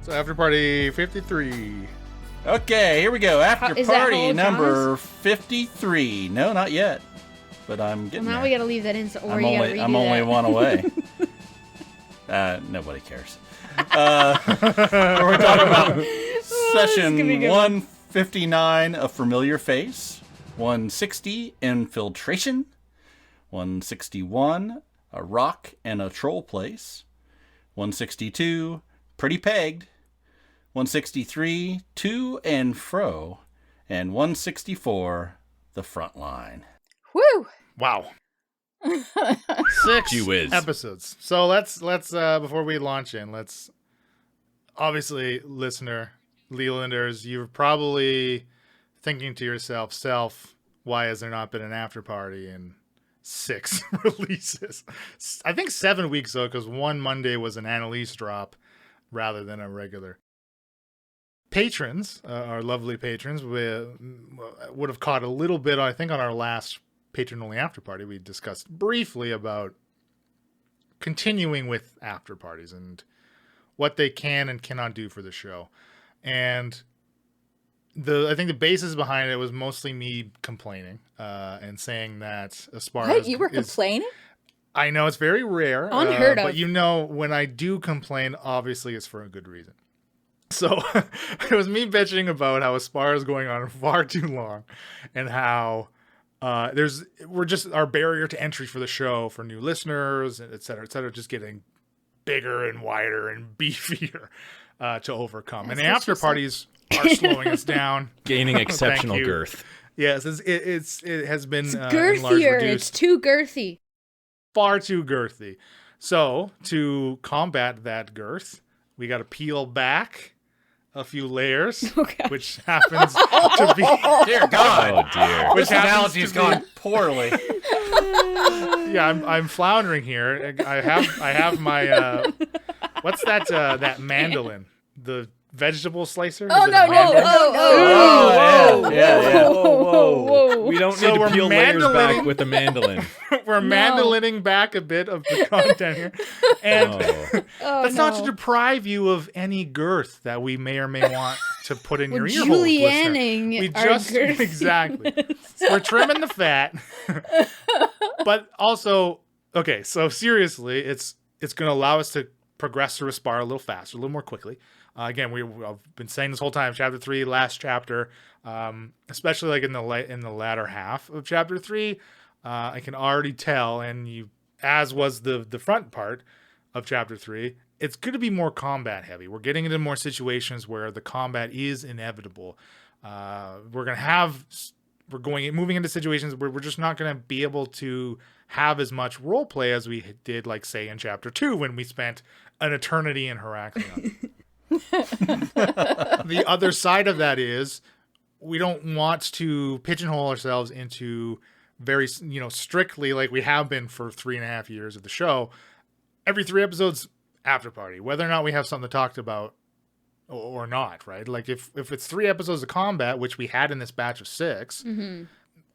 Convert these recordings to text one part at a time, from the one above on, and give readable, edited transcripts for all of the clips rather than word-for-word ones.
So after party 53. Okay, here we go. After Is that party whole number 53. No, not yet. But I'm getting Now there. we gotta leave that in, or I'm you gotta only, redo I'm only that. one away. Nobody cares. We're talking about session gonna be good. 159, A Familiar Face. 160, Infiltration. 161, A Rock and a Troll Place. 162, Pretty Pegged. 163, To and Fro. And 164, The Front Line. Woo! Wow. 6 Gee whiz. episodes. So let's before we launch in, let's obviously, listener, Lelanders, you're probably thinking to yourself, why has there not been an after party in 6 releases? I think 7 weeks though, because one Monday was an Annalise drop rather than a regular. Patrons, our lovely patrons, would have caught a little bit, I think, on our last patron-only after party. We discussed briefly about continuing with after parties and what they can and cannot do for the show. And I think the basis behind it was mostly me complaining and saying that Aspara. What? You were complaining? I know it's very rare. Unheard of. But you know, when I do complain, obviously it's for a good reason. So it was me bitching about how Aspara is going on far too long and how we're just our barrier to entry for the show for new listeners, et cetera, just getting bigger and wider and beefier to overcome. That's And what after she said. parties are slowing us down. Gaining exceptional Thank you. girth. Yes, it has been It's enlarged, girthier. reduced. It's too girthy. Far too girthy. So to combat that girth, we got to peel back a few layers, Okay. which happens to be Dear God. Oh, dear. Which This happens analogy has to be- gone poorly. yeah. I'm floundering here. I have my what's that mandolin, the vegetable slicer. Oh, Is it a no, no, mandolin? oh, yeah. Whoa. We don't So need we're to peel layers mandolining- back with a mandolin. We're mandolining back a bit of the content here, and Oh. that's not to deprive you of any girth that we may or may want to put in We're your ear holes, listener. Julianning We our just girthiness. exactly. We're trimming the fat, but also okay. So seriously, it's going to allow us to progress through Aspara a little faster, a little more quickly. Again, I've been saying this whole time. Chapter 3, last chapter, especially like in the latter half of chapter 3, I can already tell, and as was the front part of chapter 3, it's going to be more combat heavy. We're getting into more situations where the combat is inevitable. Moving into situations where we're just not going to be able to have as much role play as we did, like say in chapter 2 when we spent an eternity in Heraklion. The other side of that is we don't want to pigeonhole ourselves into very, strictly like we have been for 3.5 years of the show. Every 3 episodes after party, whether or not we have something to talk about or not, right? Like if it's 3 episodes of combat, which we had in this batch of 6,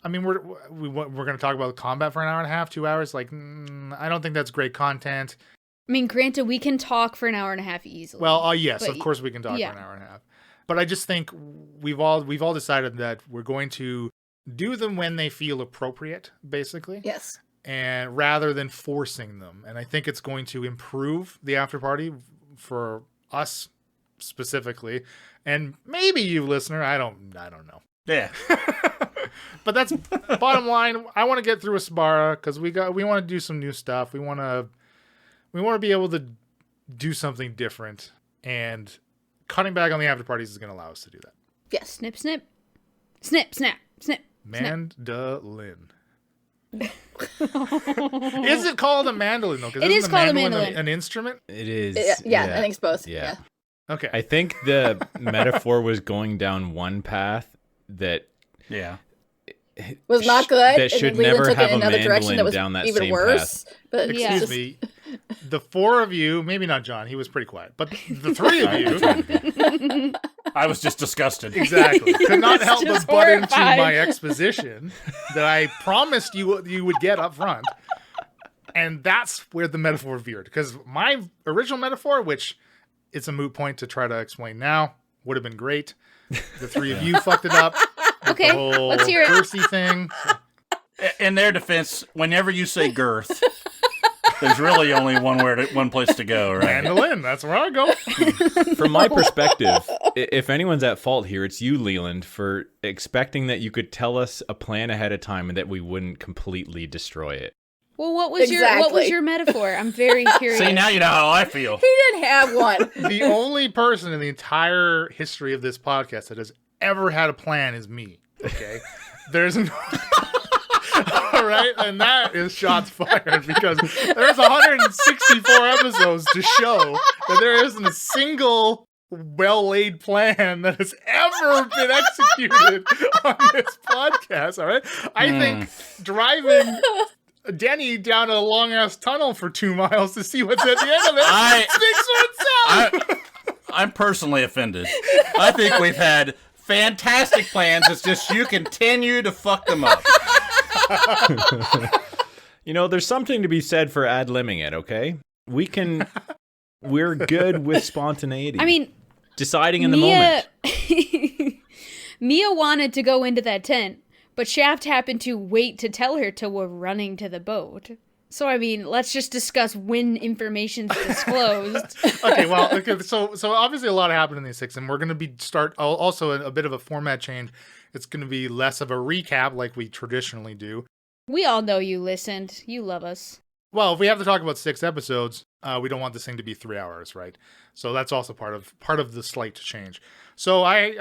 I mean, we're going to talk about combat for an hour and a half, 2 hours. Like, I don't think that's great content. I mean, granted, we can talk for an hour and a half easily. Well, yes, But of course we can talk yeah. for an hour and a half. But I just think we've all decided that we're going to do them when they feel appropriate, basically. Yes. And rather than forcing them. And I think it's going to improve the after party for us specifically. And maybe you, listener, I don't know. Yeah. But that's bottom line. I want to get through Aspara because we want to do some new stuff. We want to be able to do something different, and cutting back on the after parties is going to allow us to do that. Yes. snip, snip. Snip, snap, snip. Mandolin. Is it called a mandolin though? 'Cause It isn't is the called a mandolin mandolin. An instrument? It is. Yeah, I think it's both. Yeah. Yeah. Okay. I think the metaphor was going down one path that Yeah. Was not good. That should and then Leland never took have it in a another direction that mandolin was down that even same worse. But Yeah. Excuse just- me. The 4 of you, maybe not John, he was pretty quiet, but the 3 of you, I was just disgusted. exactly, could not help but just butt into horrified. my exposition that I promised you would get up front. And that's where the metaphor veered. Because my original metaphor, which it's a moot point to try to explain now. Would have been great. The three of you fucked it up. With Okay, the whole let's hear it. Percy thing. In their defense, whenever you say girth, there's really only one place to go, right? Mandolin, that's where I go. From my perspective, if anyone's at fault here, it's you, Leland, for expecting that you could tell us a plan ahead of time and that we wouldn't completely destroy it. Well, what was Exactly. your metaphor? I'm very curious. See, now you know how I feel. He didn't have one. The only person in the entire history of this podcast that has ever had a plan is me. Okay? There's no... All right? And that is shots fired because there's 164 episodes to show that there isn't a single well-laid plan that has ever been executed on this podcast. All right? I think driving Denny down a long-ass tunnel for 2 miles to see what's at the end of it speaks for itself. I'm personally offended. I think we've had fantastic plans. It's just you continue to fuck them up. You know, there's something to be said for ad-libbing it, okay? We're good with spontaneity. I mean, deciding in the moment. Mia wanted to go into that tent, but Shaft happened to wait to tell her till we're running to the boat. So, I mean, let's just discuss when information's disclosed. So obviously a lot happened in these 6, and we're going to start also a bit of a format change. It's going to be less of a recap like we traditionally do. We all know you listened. You love us. Well, if we have to talk about 6 episodes, we don't want this thing to be 3 hours, right? So that's also part of the slight change. So I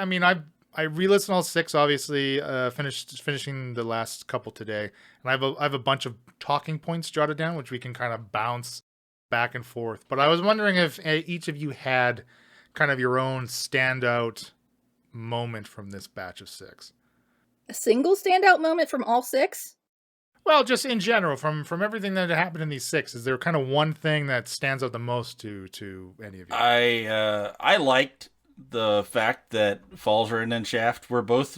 re-listened all 6, obviously, finishing the last couple today. And I have a bunch of talking points jotted down, which we can kind of bounce back and forth. But I was wondering if each of you had kind of your own standout moment from this batch of 6. A single standout moment from all 6? Well, just in general, from everything that happened in these 6, is there kind of one thing that stands out the most to any of you? I liked the fact that Falzarin and Shaft were both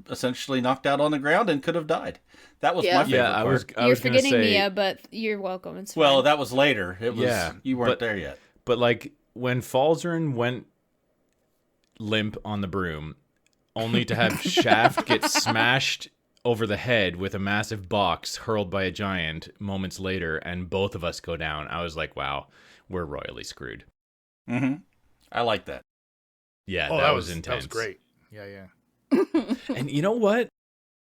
essentially knocked out on the ground and could have died. That was my favorite part. You're forgetting Mia, but you're welcome. It's fine. Well, that was later. It was you weren't there yet. But like when Falzarin went limp on the broom, only to have Shaft get smashed over the head with a massive box hurled by a giant moments later, and both of us go down, I was like, wow, we're royally screwed. Mm-hmm. I like that. Yeah, that was intense. That was great. Yeah. And you know what?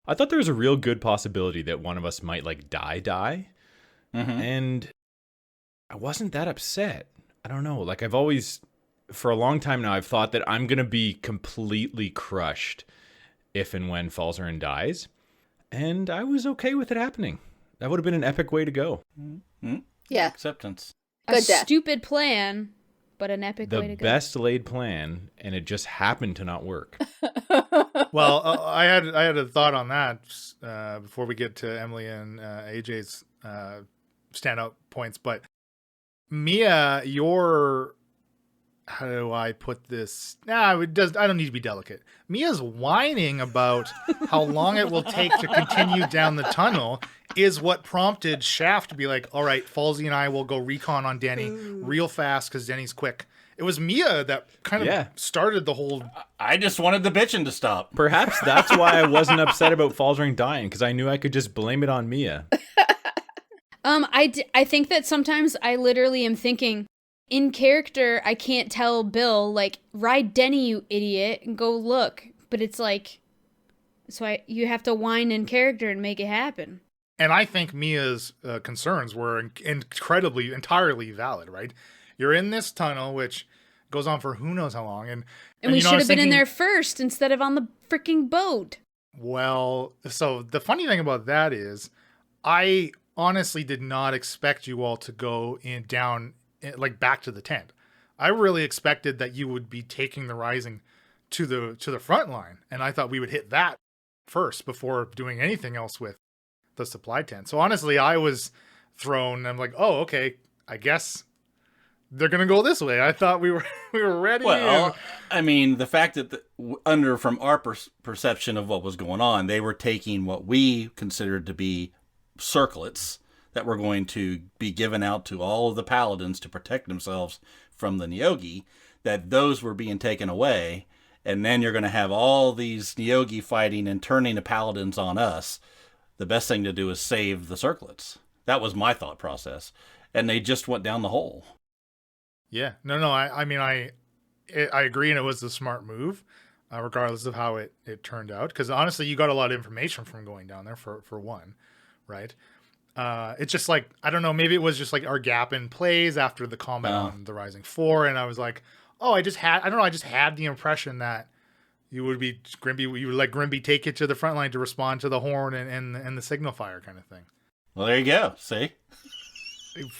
I thought there was a real good possibility that one of us might like die. Mm-hmm. And I wasn't that upset. I don't know. Like I've always, for a long time now, I've thought that I'm going to be completely crushed if and when Falzarin dies. And I was okay with it happening. That would have been an epic way to go. Mm-hmm. Yeah. Acceptance. a Good death. stupid plan, but an epic way to The go. best laid plan, and it just happened to not work. Well, I had a thought on that before we get to Emily and AJ's standout points. But Mia, how do I put this? I don't need to be delicate. Mia's whining about how long it will take to continue down the tunnel is what prompted Shaft to be like, all right, Falsey and I will go recon on Denny real fast because Denny's quick. It was Mia that kind of started the whole... I just wanted the bitching to stop. Perhaps that's why I wasn't upset about Falzarin dying, because I knew I could just blame it on Mia. I think that sometimes I literally am thinking, in character, I can't tell Bill, like, ride Denny, you idiot, and go look. But it's like, you have to whine in character and make it happen. And I think Mia's concerns were entirely valid, right? You're in this tunnel, which goes on for who knows how long. And we should have been in there first instead of on the freaking boat. Well, so the funny thing about that is I honestly did not expect you all to go back to the tent. I really expected that you would be taking the Rising to the front line. And I thought we would hit that first before doing anything else with the supply tent. So honestly, I was thrown. I'm like, oh, okay, I guess they're going to go this way. I thought we were ready. Well, I mean, the fact that from our perception of what was going on, they were taking what we considered to be circlets that were going to be given out to all of the paladins to protect themselves from the Neogi, that those were being taken away. And then you're going to have all these Neogi fighting and turning the paladins on us. The best thing to do is save the circlets. That was my thought process. And they just went down the hole. Yeah. No. I mean, I agree, and it was a smart move, regardless of how it turned out. Because honestly, you got a lot of information from going down there for one, right? It's just like, I don't know, maybe it was just like our gap in plays after the combat on the Rising 4, and I was like, oh, I just had the impression that you would be Grimby, you would let Grimby take it to the front line to respond to the horn and the signal fire kind of thing. Well, there you go. See?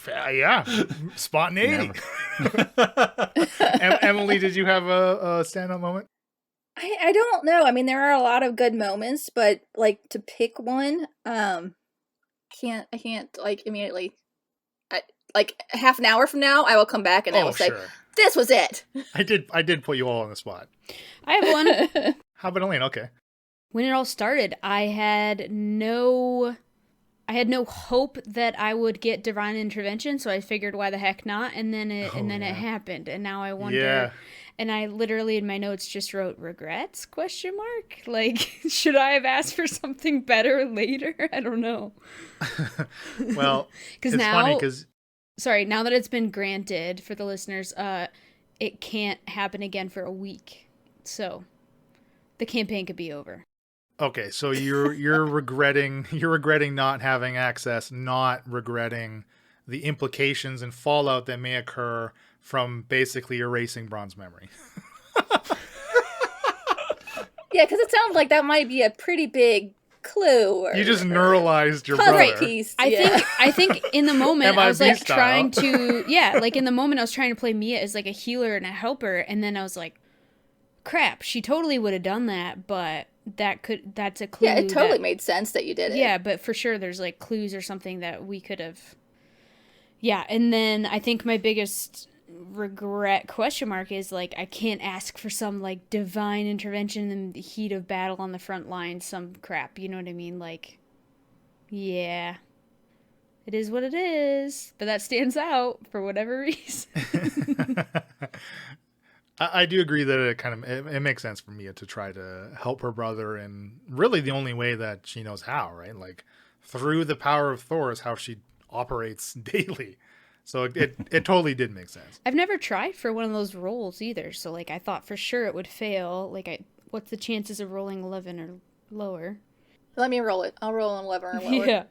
Yeah, spontaneity. Emily, did you have a standout moment? I don't know. I mean, there are a lot of good moments, but like to pick one, I can't like immediately. Like half an hour from now, I will come back and I will say, "This was it." I did put you all on the spot. I have one. How about Elaine? Okay. When it all started, I had no hope that I would get divine intervention, so I figured, why the heck not? And then it happened, and now I wonder. Yeah. And I literally in my notes just wrote regrets ? Like, should I have asked for something better later? I don't know. Well, it's funny because. Sorry, now that it's been granted for the listeners, it can't happen again for a week. So the campaign could be over. Okay, so you're regretting not having access, not regretting the implications and fallout that may occur from basically erasing Bron's memory. Yeah, because it sounds like that might be a pretty big clue. You just neuralized your brother. Piece. I think in the moment I was like style. trying to like in the moment I was trying to play Mia as like a healer and a helper, and then I was like, crap, she totally would have done that, but that's a clue. Yeah, it totally made sense that you did it. Yeah, but for sure there's like clues or something that we could have. Yeah, and then I think my biggest regret ? Is like, I can't ask for some like divine intervention in the heat of battle on the front line, some crap, you know what I mean? Like, yeah, it is what it is, but that stands out for whatever reason. I do agree that it makes sense for Mia to try to help her brother in really the only way that she knows how, right? Like through the power of Thor is how she operates daily. So it totally did make sense. I've never tried for one of those rolls either. So like I thought for sure it would fail. Like what's the chances of rolling 11 or lower? Let me roll it. I'll roll an 11 or lower. Yeah.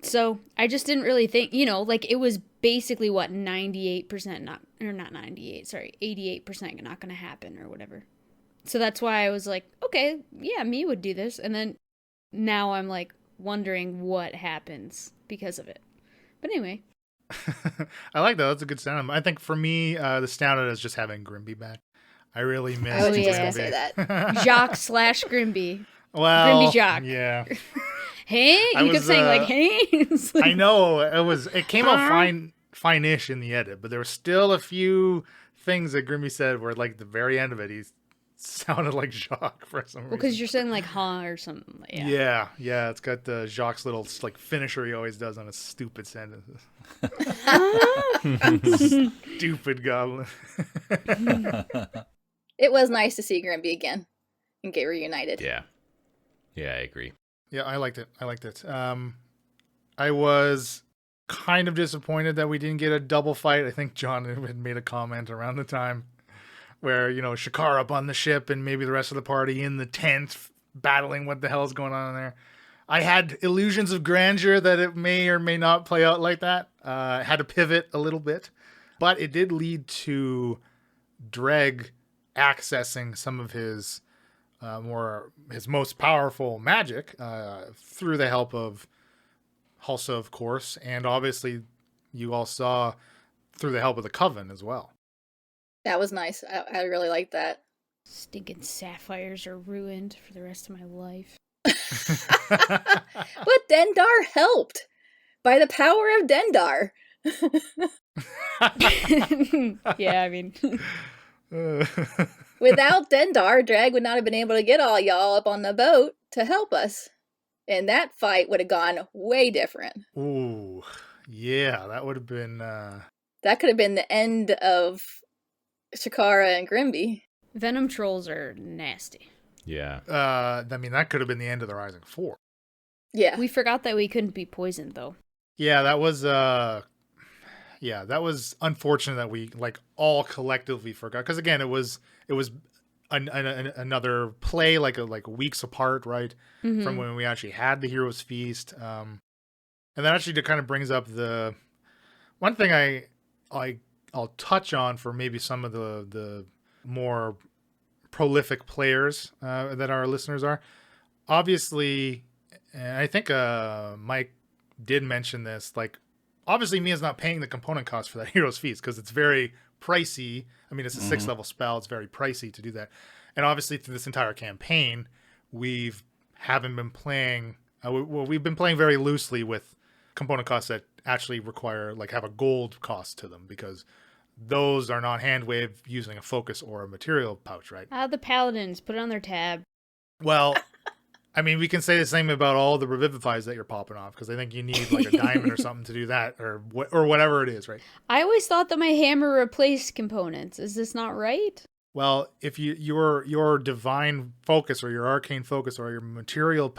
So I just didn't really think, like it was basically 98% not 88% not going to happen or whatever. So that's why I was like, okay, yeah, me would do this. And then now I'm like wondering what happens because of it. But anyway. I like that. That's a good sound. I think for me, the standout is just having Grimby back. I really miss Grimby. I was say that. Jock / Grimby. Well, Grimby Jock. Yeah. Hey, you could say like, hey. I know it came out fine-ish in the edit, but there were still a few things that Grimby said where like the very end of it, he sounded like Jacques for some reason. Well, because you're saying like or something. Yeah. It's got the Jacques' little like finisher he always does on his stupid sentences. Stupid goblin. It was nice to see Grimby again and get reunited. Yeah, I agree. Yeah, I liked it. I was kind of disappointed that we didn't get a double fight. I think John had made a comment around the time where, Shakar up on the ship and maybe the rest of the party in the tent battling what the hell is going on in there. I had illusions of grandeur that it may or may not play out like that. Had to pivot a little bit. But it did lead to Dreg accessing some of his his most powerful magic through the help of Hulsa, of course. And obviously you all saw through the help of the Coven as well. That was nice. I really liked that. Stinking sapphires are ruined for the rest of my life. But Dendar helped by the power of Dendar. Yeah, I mean. Without Dendar, Drag would not have been able to get all y'all up on the boat to help us. And that fight would have gone way different. Ooh, yeah, that would have been. That could have been the end of Shakara and Grimby. Venom trolls are nasty. Yeah. I mean, that could have been the end of the Rising Four. Yeah. We forgot that we couldn't be poisoned, though. Yeah, that was. Yeah, that was unfortunate that we like all collectively forgot. Because again, it was another play like weeks apart, right, from when we actually had the Heroes Feast. And that actually kind of brings up the one thing I'll touch on for maybe some of the more prolific players that our listeners are. Obviously, and I think Mike did mention this, like obviously Mia's not paying the component cost for that Heroes Feast because it's very pricey. I mean, it's a 6th level spell. It's very pricey to do that. And obviously through this entire campaign, haven't been playing, we've been playing very loosely with component costs that actually require, like, have a gold cost to them because those are not hand wave using a focus or a material pouch, right? The paladins, put it on their tab. Well, I mean, we can say the same about all the revivifies that you're popping off because I think you need like a diamond or something to do that or whatever it is, right? I always thought that my hammer replaced components. Is this not right? Well, if your divine focus or your arcane focus or your material